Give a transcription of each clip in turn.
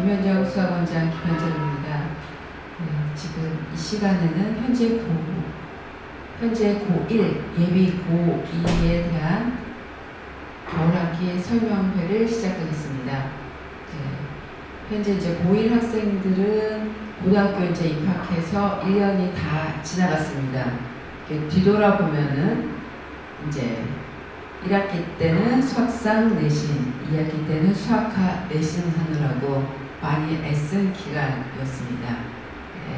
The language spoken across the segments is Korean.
김현정 수학원장 김현정입니다. 지금 이 시간에는 현재 고1 예비 고2에 대한 겨울학기 설명회를 시작하겠습니다. 현재 이제 고1 학생들은 고등학교 이제 입학해서 1년이 다 지나갔습니다. 뒤돌아보면은 이제 1학기 때는 수학상 내신, 2학기 때는 수학하 내신 하느라고 많이 애쓴 기간이었습니다. 네.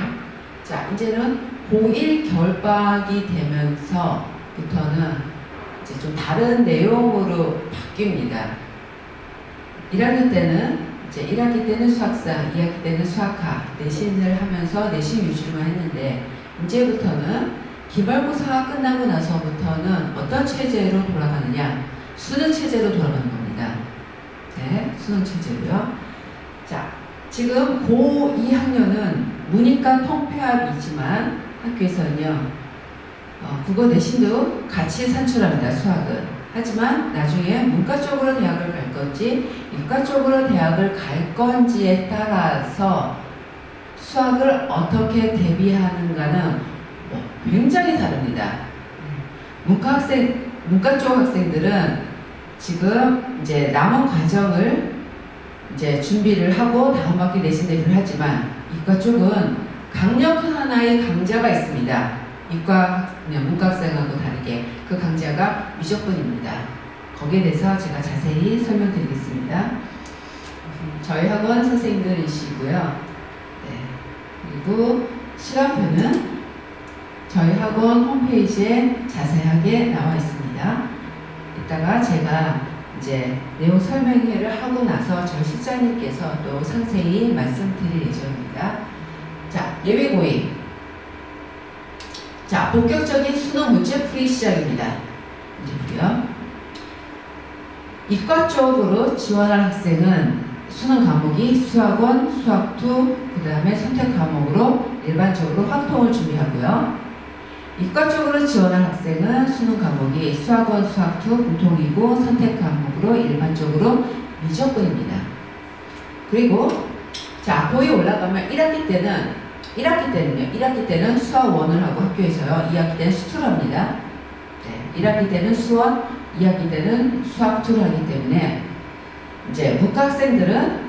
자, 이제는 고1 결박이 되면서부터는 이제 좀 다른 내용으로 바뀝니다. 1학년 때는 이제 1학기 때는 수학상, 2학기 때는 수학하 내신을 하면서 내신 위주로만 했는데 이제부터는 기말고사가 끝나고 나서부터는 어떤 체제로 돌아가느냐? 수능 체제로 돌아가는 겁니다. 네, 수능 체제로요. 자, 지금 고2 학년은 문이과 통폐합이지만 학교에서는요, 국어 내신도 같이 산출합니다. 수학은. 하지만 나중에 문과 쪽으로 대학을 갈 건지 이과 쪽으로 대학을 갈 건지에 따라서 수학을 어떻게 대비하는가는 굉장히 다릅니다. 문과 쪽 학생들은 지금 이제 남은 과정을 이제 준비를 하고 다음 학기 내신 대비를 하지만 이과 쪽은 강력한 하나의 강자가 있습니다. 문과 학생하고 다르게 그 강자가 미적분입니다. 거기에 대해서 제가 자세히 설명드리겠습니다. 저희 학원 선생님들이시고요. 네. 그리고 시간표는 저희 학원 홈페이지에 자세하게 나와 있습니다. 이따가 제가 이제 내용 설명회를 하고 나서 저희 실장님께서 또 상세히 말씀드릴 예정입니다. 자, 예비 고2. 자, 본격적인 수능 문제풀이 시작입니다. 문제풀이요. 이과 쪽으로 지원할 학생은 수능 과목이 수학원, 수학2, 그 다음에 선택 과목으로 일반적으로 확통을 준비하고요. 이과 쪽으로 지원할 학생은 수능 과목이 수학원, 수학2 공통이고 선택 과목으로 일반적으로 미적분입니다. 그리고 자, 고2 올라가면 1학기 때는 수학1을 하고 학교에서요. 2학기 때는 수투를 합니다. 네, 1학기 때는 수원, 2학기 때는 수학2를 하기 때문에 이제 문과 학생들은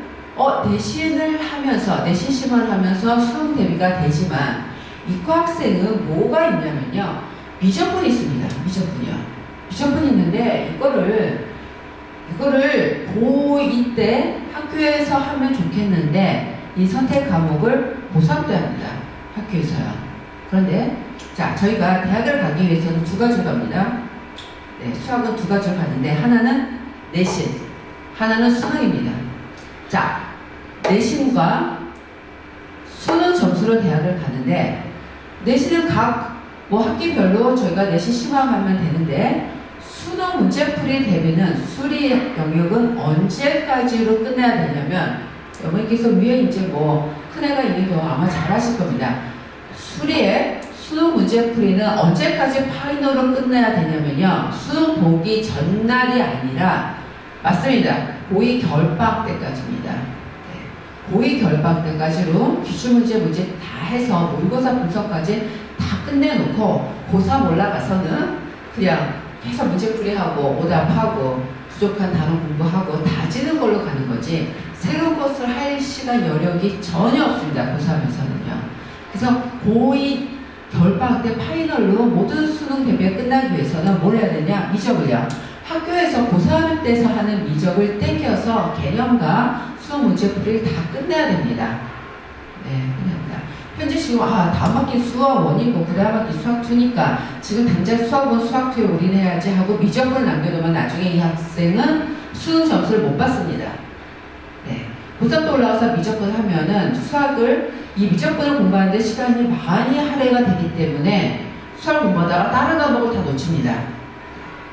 내신을 하면서 내신 시험을 하면서 수능 대비가 되지만 이과 학생은 뭐가 있냐면요. 미적분이 있습니다. 미적분이 있는데 이거를 고2 때 학교에서 하면 좋겠는데 이 선택 과목을 고3 때 합니다. 학교에서요. 그런데 자, 저희가 대학을 가기 위해서는 두 가지를 갑니다. 네, 수학은 두 가지를 가는데 하나는 내신, 하나는 수능입니다. 자, 내신과 수능 점수로 대학을 가는데 내신은 각 학기별로 저희가 내신 심화하면 되는데 수능 문제풀이 대비는 수리 영역은 언제까지로 끝내야 되냐면 어머니께서 위에 이제 큰 애가 있는 경우 아마 잘 아실 겁니다. 수리의 수능 문제풀이는 언제까지 파이널로 끝내야 되냐면요. 수능 보기 전날이 아니라 맞습니다. 고2 결박 때까지입니다. 고2 결박 때까지로 기출문제 다 해서 모의고사 분석까지 다 끝내놓고 고3 올라가서는 그냥 계속 문제풀이하고 오답하고 부족한 단어 공부하고 다지는 걸로 가는 거지 새로운 것을 할 시간 여력이 전혀 없습니다. 고3에서는요. 그래서 고2 결박 때 파이널로 모든 수능 대비가 끝나기 위해서는 뭘 해야 되냐? 미적을요. 학교에서 고3 때서 하는 미적을 땡겨서 개념과 수능 문제풀이를 다 끝내야 됩니다. 네, 끝냅니다. 현재 지금 다음 학기 수학1이고 그 다음 학기 수학2니까 지금 당장 수학1, 수학2에 올인해야지 하고 미적을 남겨놓으면 나중에 이 학생은 수능 점수를 못 받습니다. 네, 고3도 올라와서 미적을 하면은 이 미적분을 공부하는데 시간이 많이 할애가 되기 때문에 수학 공부하다가 다른 과목을 다 놓칩니다.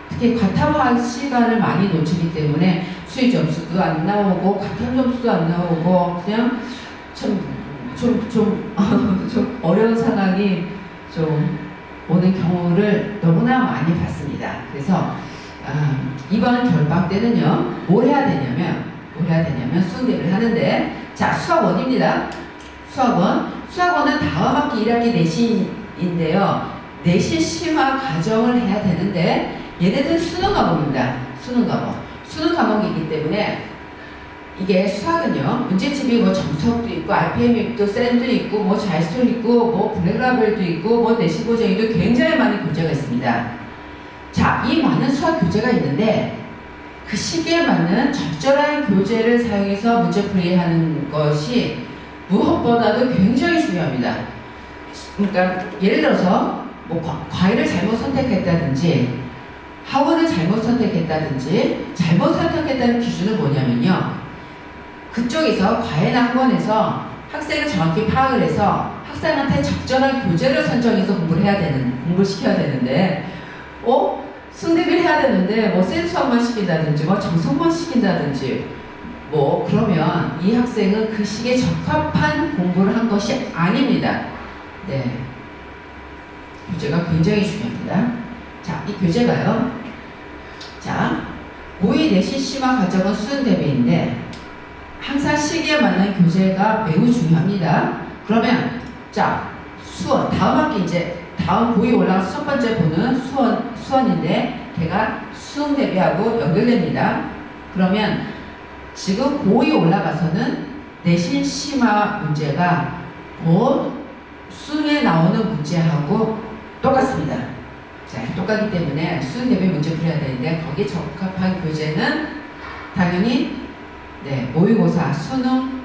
특히 과탐화 시간을 많이 놓치기 때문에 수의 점수도 안 나오고 과탐 점수도 안 나오고 그냥 좀 어려운 상황이 좀 오는 경우를 너무나 많이 봤습니다. 그래서 이번 결박 때는요 뭘 해야 되냐면 수능 대비를 하는데 자, 수학원입니다. 수학원은 다음 학기 1학기 내신인데요. 내신 심화 과정을 해야 되는데 얘네들 수능 과목입니다. 수능 과목이기 때문에 이게 수학은요, 문제집이 뭐 정석도 있고, RPM도 있고, 쌤도 있고, 뭐 자이스톨 있고, 뭐 블랙라벨도 있고, 뭐 내신 고쟁이도 굉장히 많은 교재가 있습니다. 자, 이 많은 수학 교재가 있는데 그 시기에 맞는 적절한 교재를 사용해서 문제풀이하는 것이 무엇보다도 굉장히 중요합니다. 그러니까 예를 들어서 뭐 과일을 잘못 선택했다든지 학원을 잘못 선택했다든지 잘못 선택했다는 기준은 뭐냐면요, 그쪽에서 과외나 학원에서 학생을 정확히 파악을 해서 학생한테 적절한 교재를 선정해서 공부를 시켜야 되는데 수능대비를 해야 되는데 뭐 센수학만 시킨다든지 뭐 정석만 시킨다든지 뭐 그러면 이 학생은 그 시기에 적합한 공부를 한 것이 아닙니다. 네, 교재가 굉장히 중요합니다. 자, 이 교재가요, 자, 고2 내신 심화 과정은 수능 대비인데 항상 시기에 맞는 교재가 매우 중요합니다. 그러면 자, 수원 다음 학기 이제 다음 고2 올라가서 첫 번째 보는 수원인데 걔가 수능 대비하고 연결됩니다. 그러면 지금 고2 올라가서는 내신 심화 문제가 곧 수능에 나오는 문제하고 똑같습니다. 자, 똑같기 때문에 수능 대비 문제 풀어야 되는데 거기에 적합한 교재는 당연히 모의고사 수능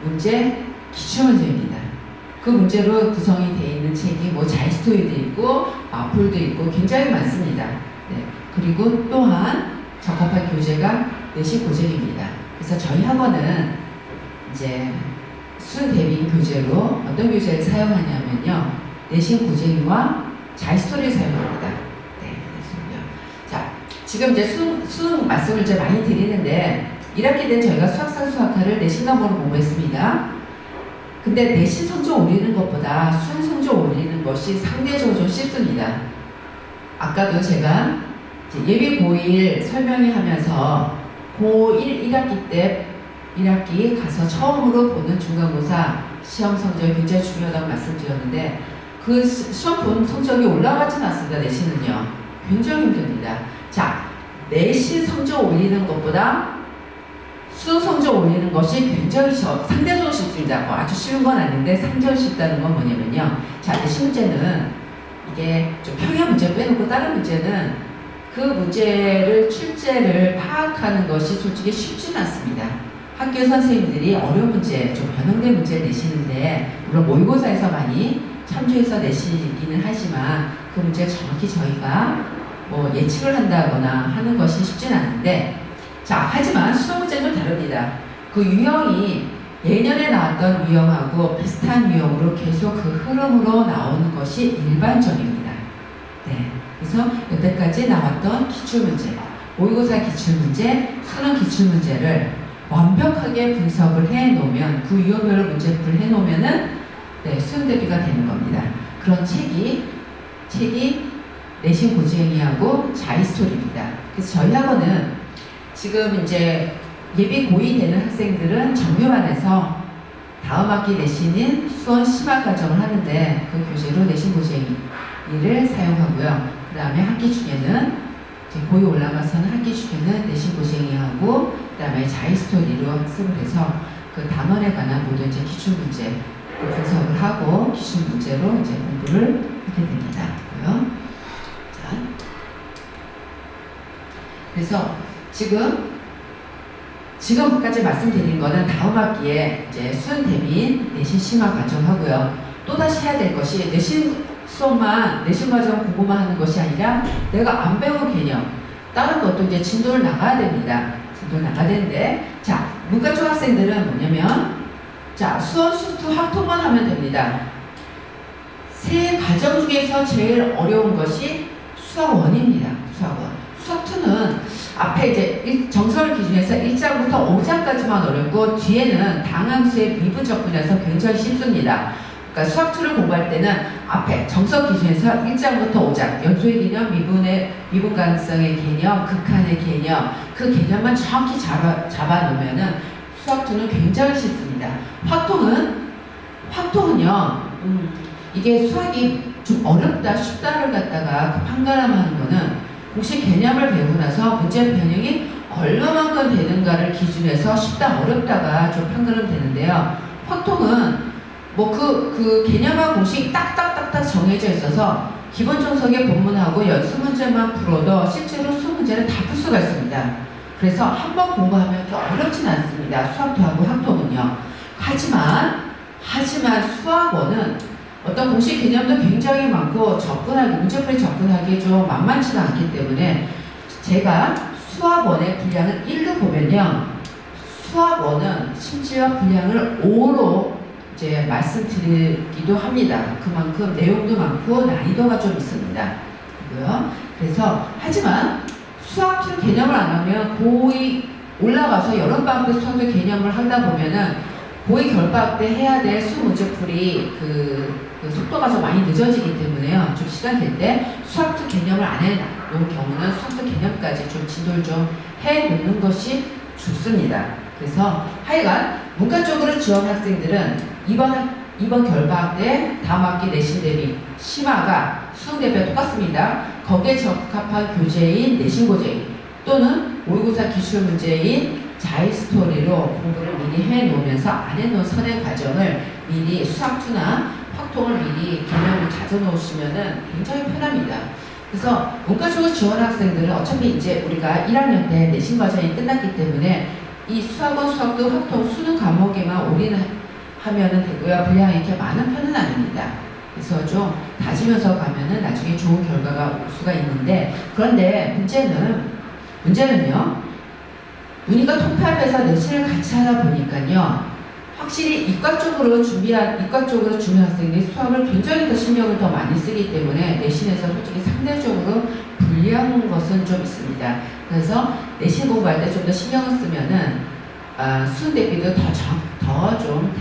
문제 기출문제입니다. 그 문제로 구성이 되어 있는 책이 뭐 자이스토이도 있고 마폴도 있고 굉장히 많습니다. 네. 그리고 또한 적합한 교재가 내신 고쟁입니다. 그래서 저희 학원은 이제 수능 대비인 교재로 어떤 교재를 사용하냐면요, 내신 고쟁이와 자이스토리를 사용합니다. 네, 그렇습니다. 자, 지금 이제 수능 말씀을 이제 많이 드리는데 1학기 때 저희가 수학상 수학화를 내신 과목으로 공부했습니다. 근데 내신 성적 올리는 것보다 수능 성적 올리는 것이 상대적으로 좀 쉽습니다. 아까도 제가 예비 고1 설명회 하면서 고1 1학기 때 1학기 가서 처음으로 보는 중간고사 시험 성적이 굉장히 중요하다고 말씀드렸는데 그 시험 본 성적이 올라가지는 않습니다. 내신은요. 굉장히 힘듭니다. 자, 내신 성적 올리는 것보다 수능 성적 올리는 것이 굉장히 상대적으로 쉽습니다. 뭐 아주 쉬운 건 아닌데 상대적으로 쉽다는 건 뭐냐면요. 자, 내신 문제는 이게 좀 평형 문제 빼놓고 다른 문제는 그 문제를 출제를 파악하는 것이 솔직히 쉽지는 않습니다. 학교 선생님들이 어려운 문제, 좀 변형된 문제를 내시는데 물론 모의고사에서 많이 참조해서 내시기는 하지만 그 문제를 정확히 저희가 뭐 예측을 한다거나 하는 것이 쉽지는 않은데, 자, 하지만 수능 문제는 좀 다릅니다. 그 유형이 예년에 나왔던 유형하고 비슷한 유형으로 계속 그 흐름으로 나오는 것이 일반적입니다. 네. 그래서 여태까지 나왔던 기출문제, 모의고사 기출문제, 수능 기출문제를 완벽하게 분석을 해 놓으면 그 유형별로 문제풀이를 해 놓으면은 수능 대비가 되는 겁니다. 그런 책이 내신 고쟁이하고 자이스토리입니다. 그래서 저희 학원은 지금 이제 예비 고2 되는 학생들은 정규반에서 다음 학기 내신인 수원 심화 과정을 하는데 그 교재로 내신 고쟁이를 사용하고요. 그 다음에 학기 중에는 이제 고2 올라가서는 학기 중에는 내신 고쟁이하고 그 다음에 자이스토리로 학습을 해서 그 단원에 관한 모든 이제 기출 문제 분석을 하고 기출 문제로 이제 공부를 하게 됩니다. 자, 그래서 지금까지 말씀드린 거는 다음 학기에 이제 수능 대비인 내신 심화 과정 하고요. 또 다시 해야 될 것이 내신 수업만 내신 과정 공부만 하는 것이 아니라 내가 안 배운 개념 다른 것도 이제 진도를 나가야 됩니다. 진도를 나가야 되는데, 자, 문과 쪽 학생들은 뭐냐면 자, 수원 수투 학통만 하면 됩니다. 세 과정 중에서 제일 어려운 것이 수학원입니다. 수학2는 앞에 이제 정설 기준에서 1장부터 5장까지만 어렵고 뒤에는 당함수의 미분적분이라서 굉장히 쉽습니다. 그러니까 수학2를 공부할 때는 앞에 정석 기준에서 1장부터 5장 연소의 개념, 미분 가능성의 개념, 극한의 개념 그 개념만 정확히 잡아놓으면은 수학2는 굉장히 쉽습니다. 확통은요, 이게 수학이 좀 어렵다, 쉽다를 갖다가 판가름하는 거는 공식 개념을 배우고 나서 문제 변형이 얼마만큼 되는가를 기준해서 쉽다, 어렵다가 좀 판가름 되는데요. 확통은 뭐 그 개념과 공식이 딱딱딱딱 정해져 있어서 기본 정석의 본문하고 연습 문제만 풀어도 실제로 수학 문제를 다 풀 수가 있습니다. 그래서 한번 공부하면 어렵진 않습니다. 수학도하고 확통은요. 하지만 수학원은 어떤 공식 개념도 굉장히 많고 문제풀이 접근하기 좀 만만치가 않기 때문에 제가 수학원의 분량을 1로 보면요. 수학원은 심지어 분량을 5로 이제 말씀드리기도 합니다. 그만큼 내용도 많고 난이도가 좀 있습니다. 그래서 하지만 수학2 개념을 안 하면 고2 올라가서 여름방학 때 수학도 개념을 하다 보면은 고2 결방학 때 해야 될 수학 문제풀이 그 속도가 좀 많이 늦어지기 때문에요. 좀 시간 될 때 수학2 개념을 안 해놓은 경우는 수학2 개념까지 좀 진도를 좀 해놓는 것이 좋습니다. 그래서 하여간 문과 쪽으로 지원 학생들은 이번 결방학 때 다음 학기 내신 대비 심화가 수능 대비와 똑같습니다. 거기에 적합한 교재인 내신고재인 또는 모의고사 기출 문제인 자의스토리로 공부를 미리 해놓으면서 안 해놓은 선행 과정을 미리 수학2나 확통을 미리 개념을 찾아놓으시면은 굉장히 편합니다. 그래서 문과 쪽으로 지원 학생들은 어차피 이제 우리가 1학년 때 내신 과정이 끝났기 때문에 이 수학원, 수학도, 확통, 수능 과목에만 올인하면은 되고요. 분량이 이렇게 많은 편은 아닙니다. 그래서 좀 다지면서 가면은 나중에 좋은 결과가 올 수가 있는데, 그런데 문제는요. 문이과 통합해서 내신을 같이 하다 보니까요. 확실히 이과 쪽으로 준비한 학생들이 수학을 굉장히 더 신경을 더 많이 쓰기 때문에 내신에서 솔직히 상대적으로 불리한 것은 좀 있습니다. 그래서 내신 공부할 때 좀 더 신경을 쓰면은 수능 대비도 더 좀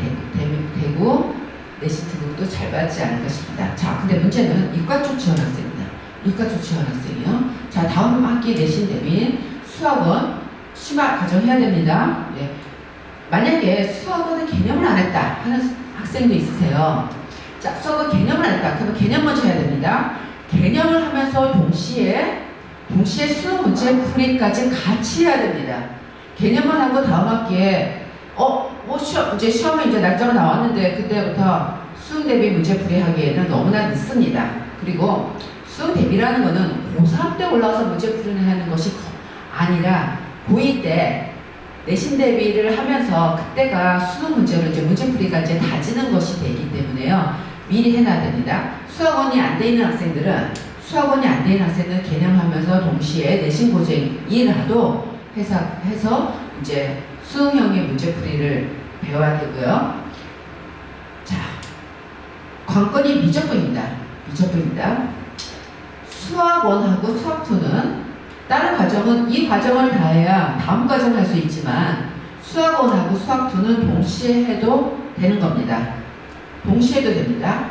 되고 내신 등급도 잘 받지 않을까 싶습니다. 자, 근데 문제는 이과 쪽 지원 학생입니다. 이과 쪽 지원 학생이요. 자, 다음 학기 내신 대비 수학원 심화 과정 해야 됩니다. 네. 만약에 수학원은 개념을 안 했다 하는 학생도 있으세요. 자, 수학원 개념을 안 했다. 그러면 개념 먼저 해야 됩니다. 개념을 하면서 동시에 수능 문제 풀이까지 같이 해야 됩니다. 개념만 하고 다음 학기에 시험에 이제 날짜가 나왔는데 그때부터 수능 대비 문제 풀이 하기에는 너무나 늦습니다. 그리고 수능 대비라는 거는 고3 때 올라와서 문제 풀이를 하는 것이 아니라 고2 때 내신 대비를 하면서 그때가 수능 문제로 이제 문제풀이가 이제 다지는 것이 되기 때문에요. 미리 해놔야 됩니다. 수학원이 안 돼 있는 학생들은 개념하면서 동시에 내신 고쟁이라도 해서 이제 수능형의 문제풀이를 배워야 되고요. 자, 관건이 미적분입니다. 수학원하고 수학2는 다른 과정은 이 과정을 다 해야 다음 과정을 할 수 있지만 수학원하고 수학2는 동시에 해도 되는 겁니다. 동시에 해도 됩니다.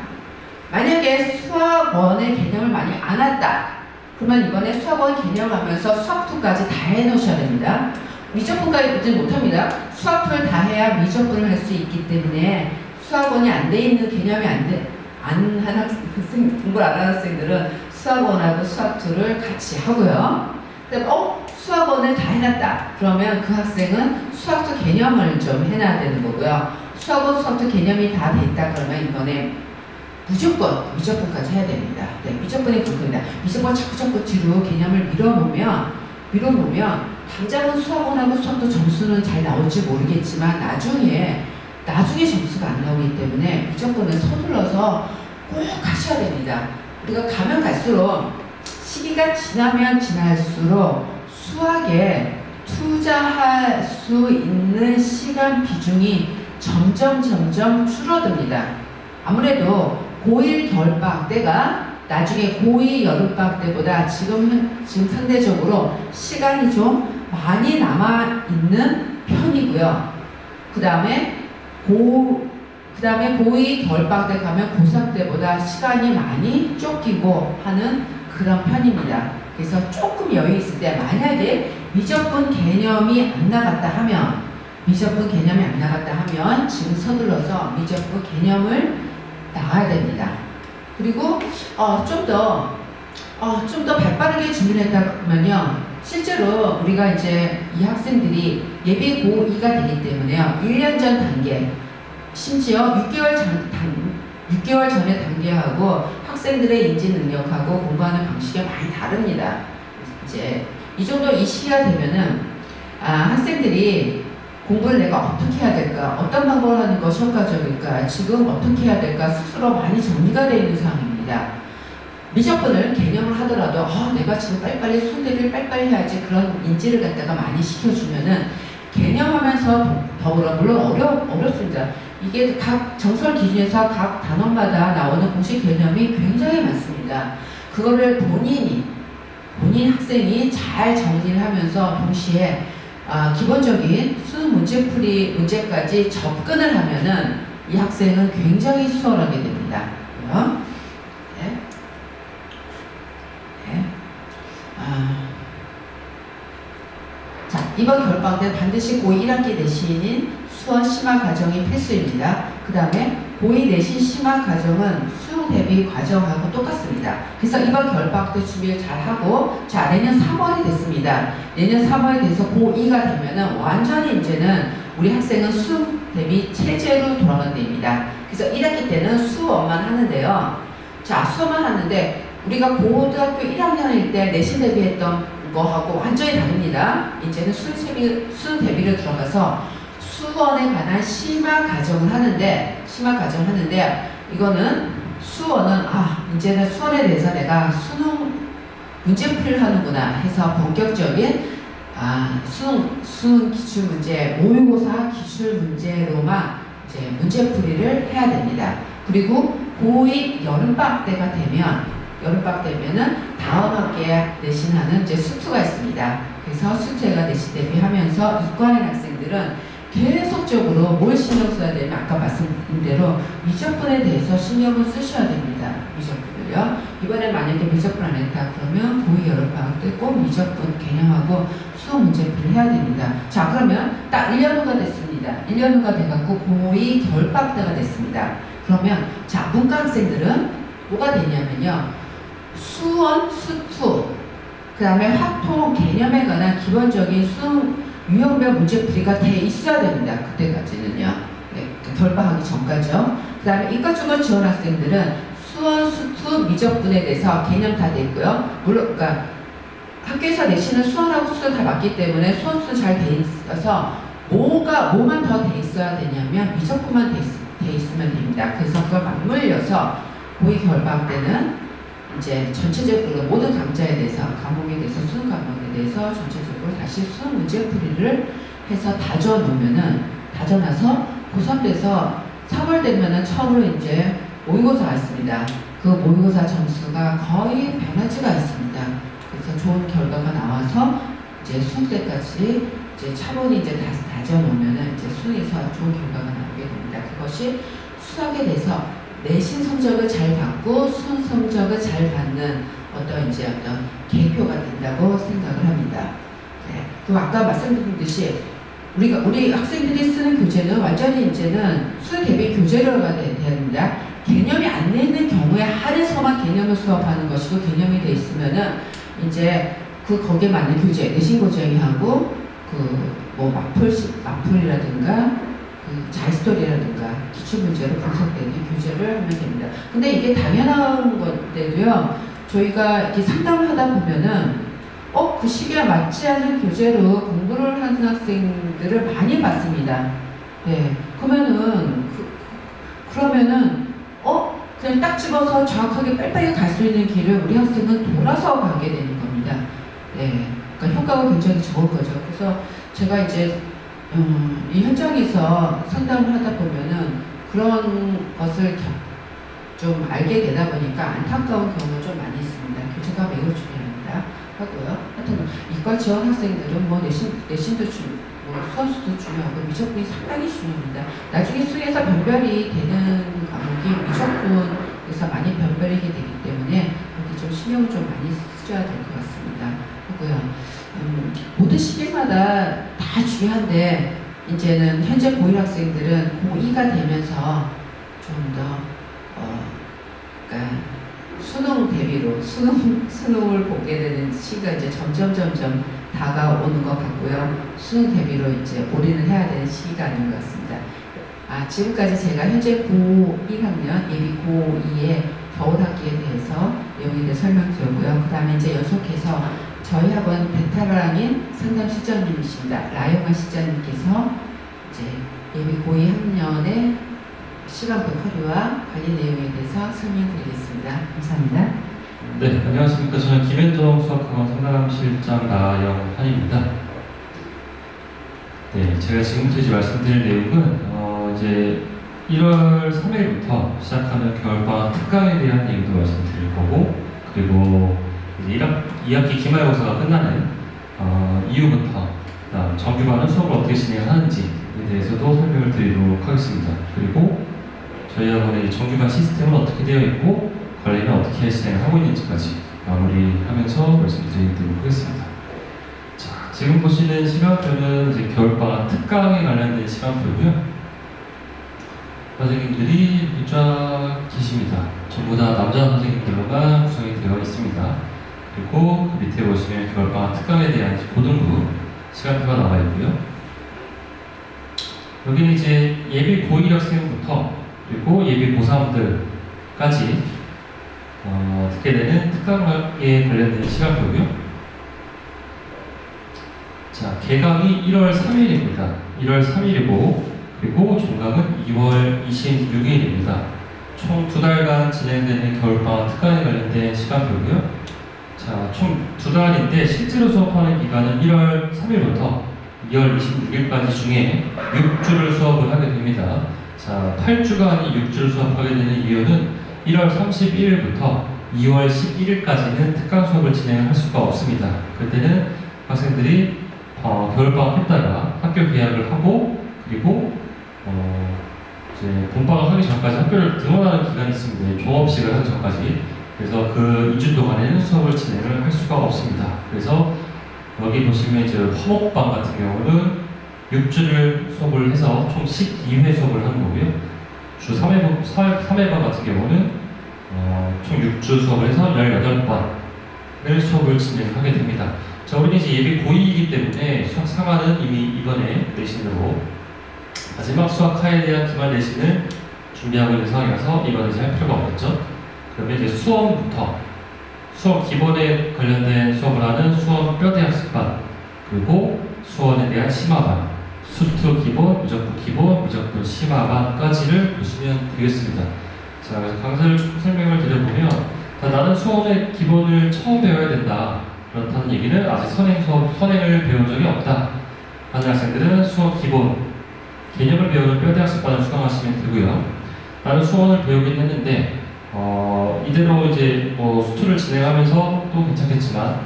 만약에 수학원의 개념을 많이 안 했다. 그러면 이번에 수학원 개념을 하면서 수학2까지 다 해놓으셔야 됩니다. 미적분까지 보지 못합니다. 수학2를 다 해야 미적분을 할 수 있기 때문에 수학원이 안 돼 있는 개념이 공부를 안 하는 학생들은 수학원하고 수학2를 같이 하고요. 수학원을 다 해놨다. 그러면 그 학생은 수학2 개념을 좀 해놔야 되는 거고요. 수학원, 수학2 개념이 다 돼 있다 그러면 이번에 무조건 미적분까지 해야 됩니다. 네, 미적분이 그겁니다. 미적분 자꾸 뒤로 개념을 밀어놓으면 당장은 수학원하고 수학도 점수는 잘 나올지 모르겠지만 나중에 점수가 안 나오기 때문에 미적분을 서둘러서 꼭 하셔야 됩니다. 우리가 가면 갈수록 시기가 지나면 지날수록 수학에 투자할 수 있는 시간 비중이 점점 줄어듭니다. 아무래도 고1 겨울방학 때가 나중에 고2 여름방학 때보다 지금 상대적으로 시간이 좀 많이 남아있는 편이고요. 그 다음에 고2 겨울방학 때 가면 고3 때보다 시간이 많이 쫓기고 하는 그런 편입니다. 그래서 조금 여유 있을 때 만약에 미적분 개념이 안 나갔다 하면 미적분 개념이 안 나갔다 하면 지금 서둘러서 미적분 개념을 나가야 됩니다. 그리고 좀 더 발빠르게 준비했다면요. 실제로 우리가 이제 이 학생들이 예비 고2가 되기 때문에요. 1년 전 단계, 심지어 6개월 전에 단계하고 학생들의 인지 능력하고 공부하는 방식이 많이 다릅니다. 이제 이 정도 이 시기가 되면은 학생들이 공부를 내가 어떻게 해야 될까, 어떤 방법을 하는 것이 효과적일까, 지금 어떻게 해야 될까 스스로 많이 정리가 되어 있는 상황입니다. 미적분을 개념을 하더라도 내가 지금 빨리빨리 손대비를 빨리빨리 해야지 그런 인지를 갖다가 많이 시켜주면은 개념하면서 더불어 물론 어렵습니다. 이게 각 정설 기준에서 각 단원마다 나오는 공식 개념이 굉장히 많습니다. 그거를 본인 학생이 잘 정리를 하면서 동시에 기본적인 수능 문제풀이 문제까지 접근을 하면은 이 학생은 굉장히 수월하게 됩니다. 네. 네. 자, 이번 겨울방학 때 반드시 고2 1학기 내신인 수원 심화 과정이 필수입니다. 그 다음에 고2 내신 심화 과정은 수능 대비 과정하고 똑같습니다. 그래서 이번 겨울방학 때 준비를 잘 하고, 자, 내년 3월이 됐습니다. 내년 3월이 돼서 고2가 되면은 완전히 이제는 우리 학생은 수능 대비 체제로 돌아가는 데입니다. 그래서 1학기 때는 수업만 하는데요. 자, 수업만 하는데 우리가 고등학교 1학년일 때 내신 대비했던 거하고 완전히 다릅니다. 이제는 수능 대비로 들어가서 수원에 관한 심화 과정을 하는데, 이거는 수원은 이제는 수원에 대해서 내가 수능 문제풀이를 하는구나 해서 본격적인 수능 기출 문제, 모의고사 기출 문제로만 이제 문제풀이를 해야 됩니다. 그리고 고2 여름방학 때가 되면은 다음 학기에 내신하는 이제 수투가 있습니다. 그래서 수투가 내신 대비하면서 이과인 학생들은 계속적으로 뭘 신경 써야 되면 아까 말씀드린 대로 미적분에 대해서 신경을 쓰셔야 됩니다. 미적분을요. 이번에 만약에 미적분 안 했다 그러면 고2 여름방학 때 꼭 미적분 개념하고 수업 문제풀이를 해야 됩니다. 자, 그러면 딱 1년 후가 됐습니다. 1년 후가 돼갖고 고2 겨울방학 때가 됐습니다. 그러면 자, 문과 학생들은 뭐가 되냐면요. 수원, 수투, 그 다음에 화통 개념에 관한 기본적인 수능 유형별 문제풀이가 돼 있어야 됩니다. 그때까지는요. 네, 겨울방학이 전까지요. 그 다음에 이과 쪽을 지원 학생들은 수원, 수투, 미적분에 대해서 개념 다 돼 있고요. 물론, 그러니까 학교에서 내시는 수원하고 수투 다 맞기 때문에 수원, 수투 잘 돼 있어서 뭐만 더 돼 있어야 되냐면 미적분만 돼 있으면 됩니다. 그래서 그걸 맞물려서 고2 겨울방학 때는 이제 전체적으로 모든 강좌에 대해서, 과목에 대해서, 수능 과목에 대해서 전체적으로 다시 수능 문제풀이를 해서 다져놔서 고3 돼서 3월 되면은 처음으로 이제 모의고사가 있습니다. 그 모의고사 점수가 거의 변하지가 않습니다. 그래서 좋은 결과가 나와서 이제 수능 때까지 이제 차분히 이제 다져놓으면은 이제 수능에서 좋은 결과가 나오게 됩니다. 그것이 수학에 대해서 내신 성적을 잘 받고 수능 성적을 잘 받는 어떤 계표가 된다고 생각을 합니다. 네. 그리고 아까 말씀드린 우리 학생들이 쓰는 교재는 완전히 이제는 수능 대비 교재로가 돼야 됩니다. 개념이 안 되는 경우에 한해서만 개념을 수업하는 것이고, 개념이 돼 있으면은 이제 거기에 맞는 교재, 내신 고정이하고 마풀이라든가 자이스토리라든가 기출문제로 분석되는 교재를 하면 됩니다. 근데 이게 당연한 건데도요, 저희가 이렇게 상담을 하다 보면은 그 시기에 맞지 않은 교재로 공부를 하는 학생들을 많이 봤습니다. 네, 그러면은 그냥 딱 집어서 정확하게 빨리빨리 갈 수 있는 길을 우리 학생은 돌아서 가게 되는 겁니다. 네, 그러니까 효과가 굉장히 적을 거죠. 그래서 제가 이제 이 현장에서 상담을 하다 보면은 그런 것을 좀 알게 되다 보니까 안타까운 경우가 좀 많이 있습니다. 교재가 매우 중요합니다. 하고요. 하여튼 이과 지원 학생들은 내신도 수험수도 중요하고 미적분이 상당히 중요합니다. 나중에 수능에서 변별이 되는 과목이 미적분에서 많이 변별이 되기 때문에 여기 좀 신경을 좀 많이 쓰셔야 될 것 같습니다. 하고요. 모든 시기마다 다 중요한데 이제는 현재 고1 학생들은 고2가 되면서 좀 더 그러니까 수능 대비로 수능을 보게 되는 시기가 이제 점점 다가오는 것 같고요. 수능 대비로 이제 올인을 해야 되는 시기가 아닌 것 같습니다. 지금까지 제가 현재 고1 학년 예비 고2의 겨울 학기에 대해서 내용에 대해 설명드렸고요. 그 다음에 이제 연속해서 저희 학원 베테랑인 상담 실장님이십니다. 라영아 실장님께서 이제 예비 고2 학년의 시간표 커리와 관리 내용에 대해서 설명드리겠습니다. 감사합니다. 네, 안녕하십니까. 저는 김현정 수학학원 상담실장 라영환입니다. 네, 제가 지금부터 이제 말씀드릴 내용은 이제 1월 3일부터 시작하는 겨울방학 특강에 대한 얘기도 말씀드릴 거고, 그리고 이제 2학기 기말고사가 끝나는 이후부터 정규반은 수업을 어떻게 진행하는지에 대해서도 설명을 드리도록 하겠습니다. 그리고 저희 학원의 정규반 시스템은 어떻게 되어 있고 관리는 어떻게 진행하고 있는지까지 마무리하면서 말씀드리도록 하겠습니다. 자, 지금 보시는 시간표는 이제 겨울방학 특강에 관련된 시간표고요. 선생님들이 쫙 계십니다. 전부 다 남자 선생님들로만 구성이 되어 있습니다. 그리고 그 밑에 보시면 겨울방학 특강에 대한 고등부 시간표가 나와 있고요. 여기는 이제 예비 고1 학생부터 그리고 예비 고3들까지 듣게 되는 특강에 관련된 시간표고요. 자, 개강이 1월 3일입니다. 1월 3일이고 그리고 종강은 2월 26일입니다. 총 2달간 진행되는 겨울방학 특강에 관련된 시간표고요. 자, 총 2달인데 실제로 수업하는 기간은 1월 3일부터 2월 26일까지 중에 6주를 수업을 하게 됩니다. 자, 8주간이 6주를 수업하게 되는 이유는 1월 31일부터 2월 11일까지는 특강 수업을 진행할 수가 없습니다. 그때는 학생들이 겨울방학 했다가 학교 개학을 하고 그리고 이제 본방학 하기 전까지 학교를 등원하는 기간이 있습니다. 종업식을 하기 전까지. 그래서 그 2주 동안에는 수업을 진행을 할 수가 없습니다. 그래서 여기 보시면 이제 화목반 같은 경우는 6주를 수업을 해서 총 12회 수업을 하는 거고요. 주 3회반 같은 경우는 총 6주 수업을 해서 18번을 수업을 진행하게 됩니다. 자, 우리는 이제 예비 고2이기 때문에 수학 상한은 이미 이번에 내신으로 마지막 수학하에 대한 기말 내신을 준비하고 있는 상황이라서 이번에 이제 할 필요가 없겠죠. 그러면 이제 수험부터 수업 기본에 관련된 수업을 하는 수험 뼈대 학습반, 그리고 수원에 대한 심화반, 수투 기본, 미적분 기본, 미적분 심화반까지를 보시면 되겠습니다. 자, 그래서 강사를 조금 설명을 드려보면, 나는 수원의 기본을 처음 배워야 된다. 그렇다는 얘기는 아직 선행을 배운 적이 없다 하는 학생들은 수업 기본 개념을 배우는 뼈대 학습반을 수강하시면 되고요. 나는 수원을 배우긴 했는데 이대로 이제 수투를 진행하면서 또 괜찮겠지만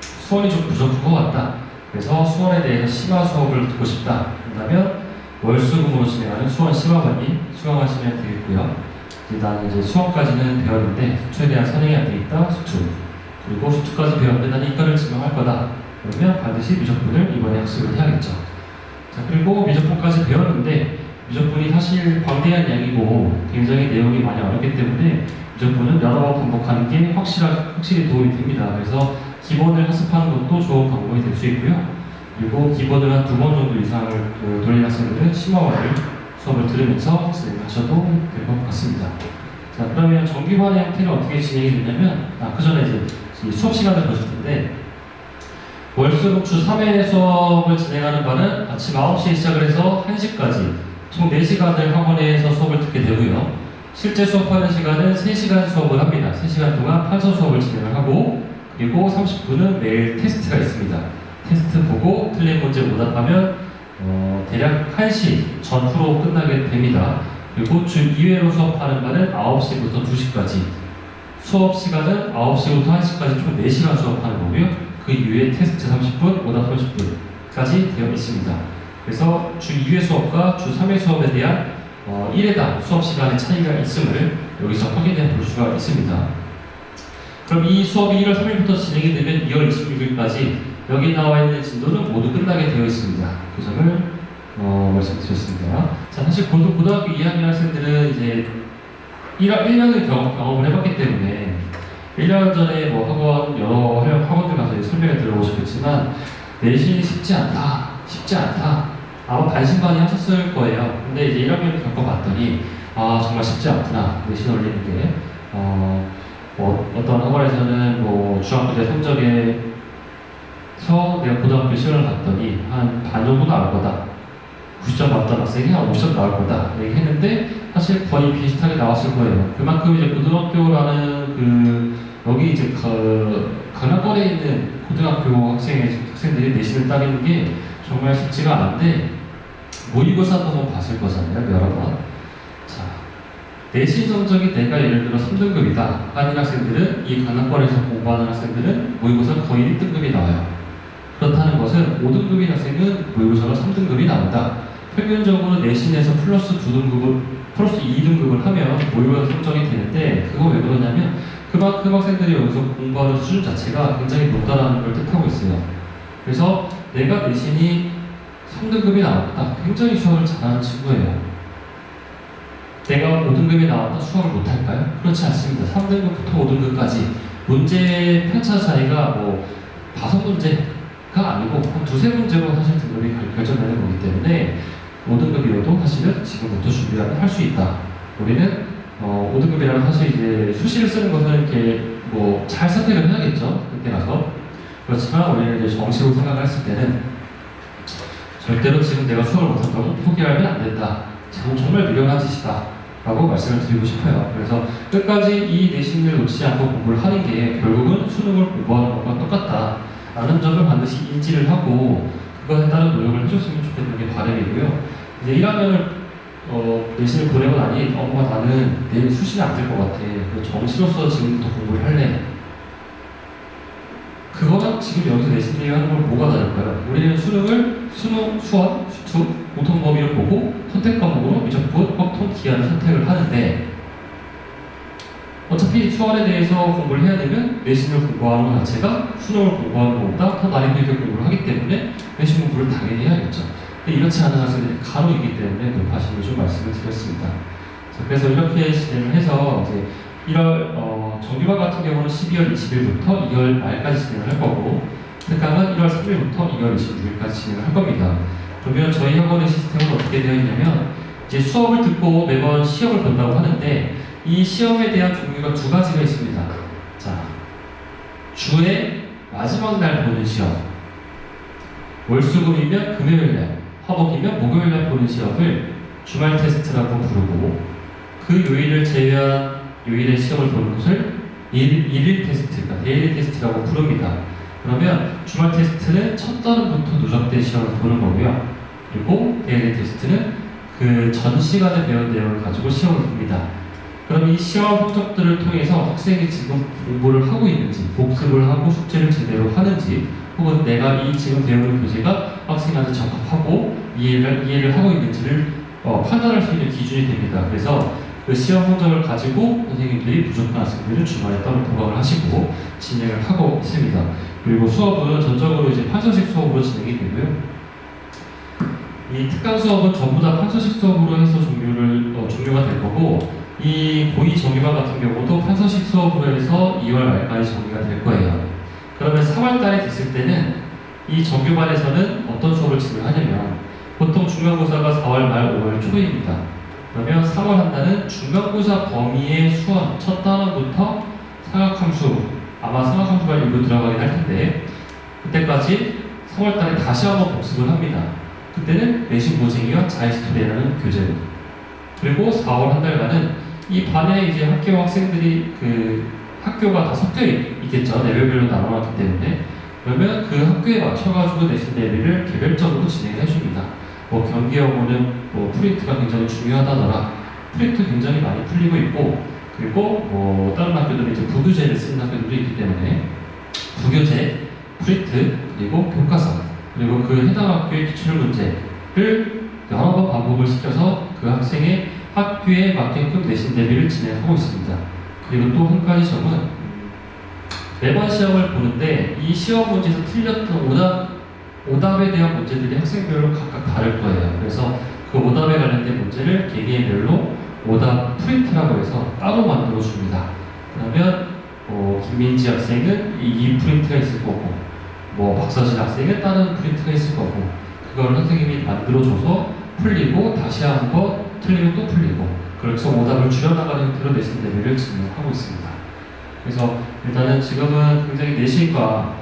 수원이 좀 부족한 것 같다. 그래서 수원에 대해서 심화 수업을 듣고 싶다. 그렇다면 월수금으로 진행하는 수원 심화반이 수강하시면 되겠고요. 나는 이제 수원까지는 배웠는데 수투에 대한 선행이 안 돼 있다. 수투. 그리고 수투까지 배웠는데 나는 이과를 지명할 거다. 그러면 반드시 미적분을 이번에 학습을 해야겠죠. 자, 그리고 미적분까지 배웠는데 미적분이 사실 광대한 양이고 굉장히 내용이 많이 어렵기 때문에 미적분은 여러 번 반복하는 게 확실히 도움이 됩니다. 그래서 기본을 학습하는 것도 좋은 방법이 될 수 있고요. 그리고 기본을 한 2번 정도 이상을 돌린 학생들은 심화반을 수업을 들으면서 진행하셔도 될 것 같습니다. 자, 그러면 정규반의 형태는 어떻게 진행이 되냐면 그 전에 이제 수업 시간을 보실 텐데 월수금주 3회 수업을 진행하는 반은 아침 9시에 시작을 해서 1시까지 총 4시간을 학원에서 수업을 듣게 되고요. 실제 수업하는 시간은 3시간 수업을 합니다. 3시간 동안 판서 수업을 진행을 하고 그리고 30분은 매일 테스트가 있습니다. 테스트 보고 틀린 문제 오답하면 대략 1시 전후로 끝나게 됩니다. 그리고 주 2회로 수업하는 반은 9시부터 2시까지 수업 시간은 9시부터 1시까지 총 4시간 수업하는 거고요. 그 이후에 테스트 30분, 오답 30분까지 되어 있습니다. 그래서 주 2회 수업과 주 3회 수업에 대한 1회당 수업 시간의 차이가 있음을 여기서 확인해 볼 수가 있습니다. 그럼 이 수업이 1월 3일부터 진행이 되면 2월 26일까지 여기 나와 있는 진도는 모두 끝나게 되어 있습니다. 그 점을 말씀드렸습니다. 자, 사실 고등학교 2학년 학생들은 이제 1년을 경험을 해봤기 때문에 1년 전에 뭐 학원, 여러 학원들 가서 설명을 들어보셨겠지만 내신이 쉽지 않다. 아마 반신반의 하셨을 거예요. 근데 이제 1학년을 겪어봤더니 아 정말 쉽지 않구나. 내신 올리는 게 어떤 학원에서는 뭐 중학교 때 성적에서 내가 고등학교 시험을 봤더니 한 반 정도 나올 거다. 90점 받던 학생이 한 50점 나올 거다. 얘기했는데 사실 거의 비슷하게 나왔을 거예요. 그만큼 이제 고등학교라는 여기 이제 강남권에 있는 고등학교 학생들이 내신을 따르는 게 정말 쉽지가 않은데 모의고사도 한번 봤을 거잖아요. 여러 번. 자, 내신 성적이 내가 예를 들어 3등급이다 하는 학생들은 이 강남권에서 공부하는 학생들은 모의고사 거의 1등급이 나와요. 그렇다는 것은 5등급인 학생은 모의고사가 3등급이 나온다. 평균적으로 내신에서 플러스 2등급을 하면 모의고사 성적이 되는데 그거 왜 그러냐면 그만큼 학생들이 여기서 공부하는 수준 자체가 굉장히 높다는 걸 뜻하고 있어요. 그래서 내가 내신이 3등급이 나왔다. 굉장히 수학을 잘하는 친구예요. 내가 5등급이 나왔다. 수학을 못할까요? 그렇지 않습니다. 3등급부터 5등급까지 문제 편차 차이가 뭐 5문제가 아니고 한 2-3문제로 사실 등급이 결정되는 거기 때문에 5등급이어도 사실은 지금부터 준비를 할 수 있다. 우리는 5등급이라면 사실 이제 수시를 쓰는 것은 이렇게 뭐 잘 선택을 해야겠죠. 그때 가서. 그렇지만 우리는 이제 정시로 생각을 했을 때는 절대로 지금 내가 수업을 못한다고 포기하면 안 된다. 정말 미련한 짓이다. 라고 말씀을 드리고 싶어요. 그래서 끝까지 이 내신을 놓치지 않고 공부를 하는 게 결국은 수능을 공부하는 것과 똑같다. 라는 점을 반드시 인지를 하고 그것에 따른 노력을 해줬으면 좋겠는 게 바람이고요. 이제 1학년을 내신을 보내고 나니 엄마 나는 내일 수시는 안 될 것 같아. 정시로서 지금부터 공부를 할래. 그거랑 지금 여기서 내신 얘기하는 건 뭐가 다를까요? 우리는 수능을 수원, 수투, 공통 범위를 보고 선택 과목으로 미적분, 확통, 기하를 선택을 하는데 어차피 수원에 대해서 공부를 해야 되면 내신을 공부하는 것 자체가 수능을 공부하는 것보다 더 난이도 공부를 하기 때문에 내신 공부를 당연히 해야겠죠. 근데 이렇지 않은 학생들이 간혹 있기 때문에 높아심을 좀 말씀을 드렸습니다. 자, 그래서 이렇게 진행을 해서 이제 1월 정규반 같은 경우는 12월 20일부터 2월 말까지 진행을 할 거고 특강은 1월 3일부터 2월 26일까지 진행을 할 겁니다. 그러면 저희 학원의 시스템은 어떻게 되어 있냐면 이제 수업을 듣고 매번 시험을 본다고 하는데 이 시험에 대한 종류가 2가지가 있습니다. 자, 주의 마지막 날 보는 시험, 월수금이면 금요일날, 화목이면 목요일날 보는 시험을 주말 테스트라고 부르고 그 요일을 제외한 요일의 시험을 보는 것을 일일 테스트, 그러니까 데일리 테스트라고 부릅니다. 그러면 주말 테스트는 첫 단원부터 누적된 시험을 보는 거고요. 그리고 데일리 테스트는 그 전 시간에 배운 내용을 가지고 시험을 봅니다. 그럼 이 시험 성적들을 통해서 학생이 지금 공부를 하고 있는지, 복습을 하고 숙제를 제대로 하는지, 혹은 내가 이 지금 배우는 교재가 학생한테 적합하고 이해를 하고 있는지를 판단할 수 있는 기준이 됩니다. 그래서 그 시험 성적을 가지고 선생님들이 부족한 학생들은 주말에 따로 보강을 하시고 진행을 하고 있습니다. 그리고 수업은 전적으로 이제 판서식 수업으로 진행이 되고요. 이 특강 수업은 전부 다 판서식 수업으로 해서 종료가 될 거고 이 고2 정규반 같은 경우도 판서식 수업으로 해서 2월 말까지 정리가 될 거예요. 그러면 3월 달에 됐을 때는 이 정규반에서는 어떤 수업을 진행하냐면 보통 중간고사가 4월 말 5월 초입니다. 그러면 3월 한 달은 중간고사 범위의 수원 첫 단원부터 삼각함수, 아마 삼각함수가 일부 들어가긴 할 텐데 그때까지 3월 달에 다시 한번 복습을 합니다. 그때는 내신 고쟁이와 자의스토리라는 교재로. 그리고 4월 한 달간은 이 반에 이제 학교 학생들이 그 학교가 다 섞여 있겠죠. 레벨별로 나눠놨기 때문에. 그러면 그 학교에 맞춰가지고 내신 대비를 개별적으로 진행해 줍니다. 뭐 경기 영어는 뭐 프린트가 굉장히 중요하다더라. 프린트 굉장히 많이 풀리고 있고, 그리고 뭐 다른 학교들은 이제 부교재를 쓰는 학교들도 있기 때문에 부교재, 프린트, 그리고 교과서, 그리고 그 해당 학교의 기출 문제를 여러 번 반복을 시켜서 그 학생의 학교에 맞게끔 내신 대비를 진행하고 있습니다. 그리고 또 한 가지 점은 매번 시험을 보는데 이 시험 문제에서 틀렸던 오답 오답에 대한 문제들이 학생별로 각각 다를 거예요. 그래서 그 오답에 관련된 문제를 개개인별로 오답 프린트라고 해서 따로 만들어 줍니다. 그러면 김민지 학생은 이 프린트가 있을 거고, 박서진 학생은 다른 프린트가 있을 거고, 그걸 선생님이 만들어줘서 풀리고 다시 한번 틀리면 또 풀리고, 그래서 오답을 줄여나가는 형태로 내신 대비를 진행하고 있습니다. 그래서 일단은 지금은 굉장히 내신과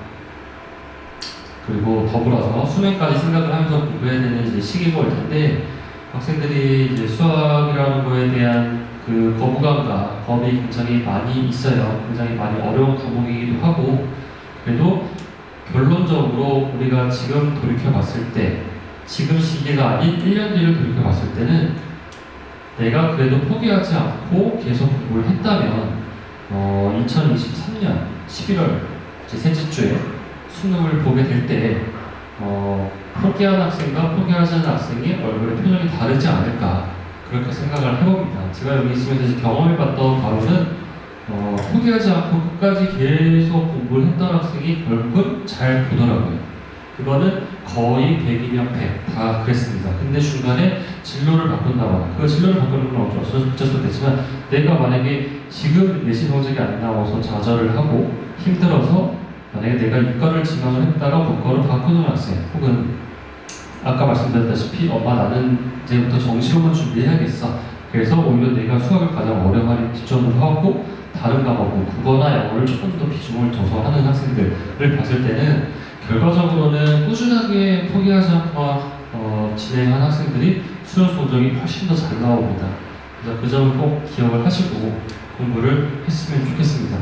그리고 더불어서 수능까지 생각을 하면서 공부해야 되는 이제 시기가 올 텐데, 학생들이 이제 수학이라는 거에 대한 그 거부감과 겁이 굉장히 많이 있어요. 굉장히 많이 어려운 과목이기도 하고, 그래도 결론적으로 우리가 지금 돌이켜 봤을 때, 지금 시기가 아닌 1년 뒤를 돌이켜 봤을 때는 내가 그래도 포기하지 않고 계속 공부를 했다면 2023년 11월 이제 셋째 주에 수능을 보게 될 때 포기한 학생과 포기하지 않은 학생의 얼굴의 표정이 다르지 않을까, 그렇게 생각을 해봅니다. 제가 여기 있으면서 이제 경험해봤던 바로는 포기하지 않고 끝까지 계속 공부를 했던 학생이 결국은 잘 보더라고요. 그거는 거의 100이면 100 다 그랬습니다. 근데 중간에 진로를 바꾼다거나, 그 진로를 바꾸는 건 어쩔 수 없겠지만, 내가 만약에 지금 내신 성적이 안 나와서 좌절을 하고 힘들어서 만약에 내가 이과를 지망을 했다가 본과로 바꾸는 학생, 혹은 아까 말씀드렸다시피 나는 이제부터 정시로만 준비해야겠어, 그래서 오히려 내가 수학을 가장 어려워하는 기점으로 하고 다른 과목, 국어나 영어를 조금 더 비중을 둬서 하는 학생들을 봤을 때는 결과적으로는 꾸준하게 포기하지 않고 진행한 학생들이 수능 성적이 훨씬 더 잘 나옵니다. 그래서 그 점을 꼭 기억을 하시고 공부를 했으면 좋겠습니다.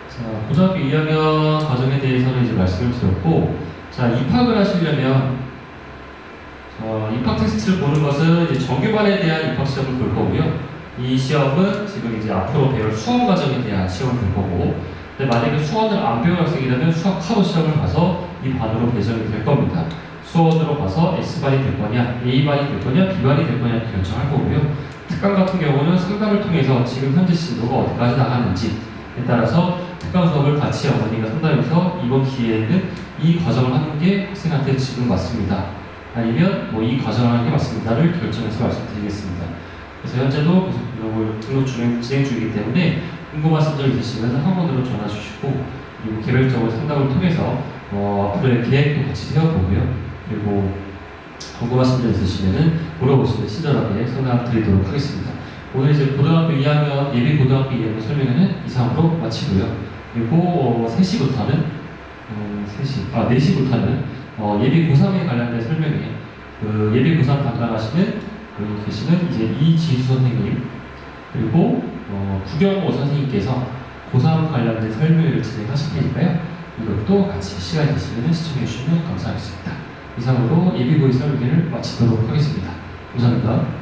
자, 고등학교 2학년 과정에 대해서는 이제 말씀을 드렸고, 자, 입학을 하시려면 입학 테스트를 보는 것은 이제 정규반에 대한 입학 시험을 볼 거고요. 이 시험은 지금 이제 앞으로 배울 수험 과정에 대한 시험을 볼 거고, 근데 만약에 수원을 안 배운 학생이라면 수학 카드 시험을 봐서 이 반으로 배정이 될 겁니다. 수원으로 봐서 S반이 될 거냐, A반이 될 거냐, B반이 될 거냐 결정할 거고요. 특강 같은 경우는 상담을 통해서 지금 현재 진도가 어디까지 나가는지에 따라서 특강 수업을 같이 어머니가 상담해서 이번 기회에는 이 과정을 하는 게 학생한테 지금 맞습니다, 아니면 이 과정을 하는 게 맞습니다를 결정해서 말씀드리겠습니다. 그래서 현재도 계속 등록 진행 중이기 때문에 궁금하신 점 있으시면 학원으로 전화 주시고, 그리고 개별적으로 상담을 통해서 앞으로의 계획도 같이 세워보고요. 그리고 궁금하신 점 있으시면 물어보시면 친절하게 상담 드리도록 하겠습니다. 오늘 이제 고등학교 2학년, 예비 고등학교 2학년 설명회는 이상으로 마치고요. 그리고 3시부터는 4시부터는 예비 고3에 관련된 설명회, 그 예비 고3 담당하시는 여기 계시는 이제 이지수 선생님, 그리고 구경호 선생님께서 고3 관련된 설명회를 진행하실 테니까요. 이것도 같이 시간이 되시면 시청해 주시면 감사하겠습니다. 이상으로 예비고의 설명회를 마치도록 하겠습니다. 감사합니다.